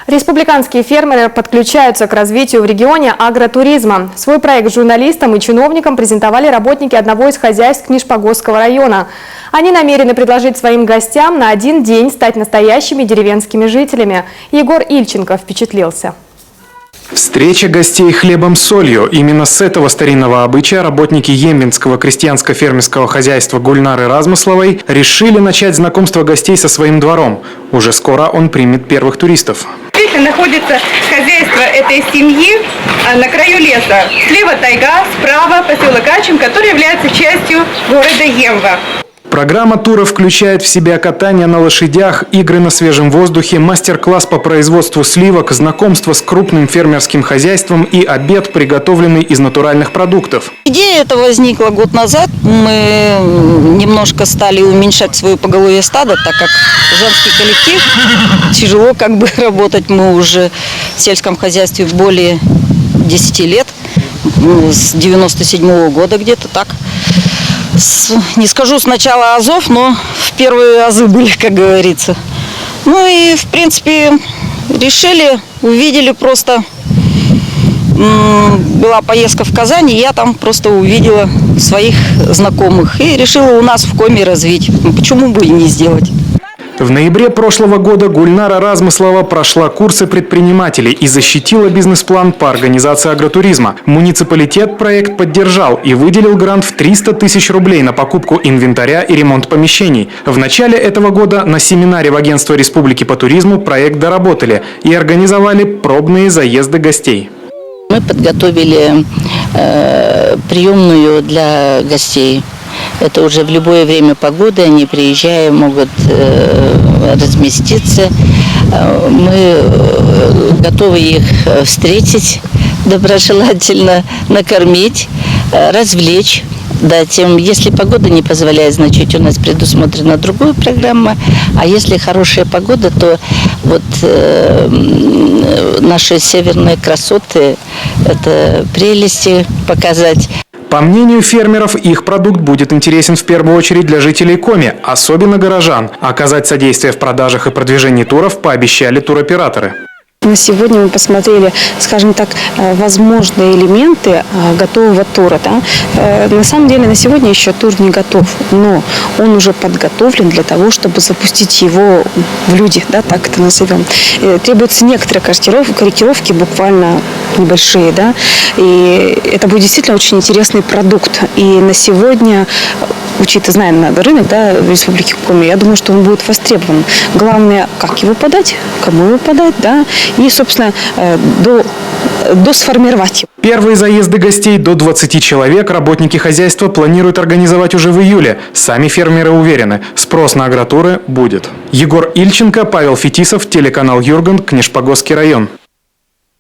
Республиканские фермеры подключаются к развитию в регионе агротуризма. Свой проект журналистам и чиновникам презентовали работники одного из хозяйств Нижпогосского района. Они намерены предложить своим гостям на один день стать настоящими деревенскими жителями. Егор Ильченко впечатлился. Встреча гостей хлебом с солью. Именно с этого старинного обычая работники Ембинского крестьянско-фермерского хозяйства Гульнары Размысловой решили начать знакомство гостей со своим двором. Уже скоро он примет первых туристов. Здесь находится хозяйство этой семьи на краю леса. Слева тайга, справа поселок Ачим, который является частью города Емва. Программа тура включает в себя катание на лошадях, игры на свежем воздухе, мастер-класс по производству сливок, знакомство с крупным фермерским хозяйством и обед, приготовленный из натуральных продуктов. Идея эта возникла год назад. Мы немножко стали уменьшать свое поголовье стада, так как женский коллектив, тяжело работать. Мы уже в сельском хозяйстве более 10 лет, с 97-го года где-то так. Не скажу сначала азов, но в первые азы были, как говорится. Ну и, в принципе, решили, увидели просто. Была поездка в Казань, и я там просто увидела своих знакомых. И решила у нас в Коми развить. Почему бы и не сделать? В ноябре прошлого года Гульнара Размыслова прошла курсы предпринимателей и защитила бизнес-план по организации агротуризма. Муниципалитет проект поддержал и выделил грант в 300 тысяч рублей на покупку инвентаря и ремонт помещений. В начале этого года на семинаре в Агентство Республики по туризму проект доработали и организовали пробные заезды гостей. Мы подготовили приемную для гостей. Это уже в любое время погоды, они приезжая, могут разместиться. Мы готовы их встретить доброжелательно, накормить, развлечь. Да, тем, если погода не позволяет, значит, у нас предусмотрена другая программа. А если хорошая погода, то вот наши северные красоты, это прелести показать. По мнению фермеров, их продукт будет интересен в первую очередь для жителей Коми, особенно горожан. Оказать содействие в продажах и продвижении туров пообещали туроператоры. На сегодня мы посмотрели, скажем так, возможные элементы готового тура. Да? На самом деле на сегодня еще тур не готов, но он уже подготовлен для того, чтобы запустить его в люди, да, так это назовем. Требуются некоторые корректировки, буквально небольшие, да, и это будет действительно очень интересный продукт. И на сегодня, зная на рынок, да, в Республике Коми, я думаю, что он будет востребован. Главное, как его подать, кому его подать, да, и, собственно, досформировать. Первые заезды гостей до 20 человек работники хозяйства планируют организовать уже в июле. Сами фермеры уверены, спрос на агротуры будет. Егор Ильченко, Павел Фетисов, телеканал Юргант, Нижпогосский район.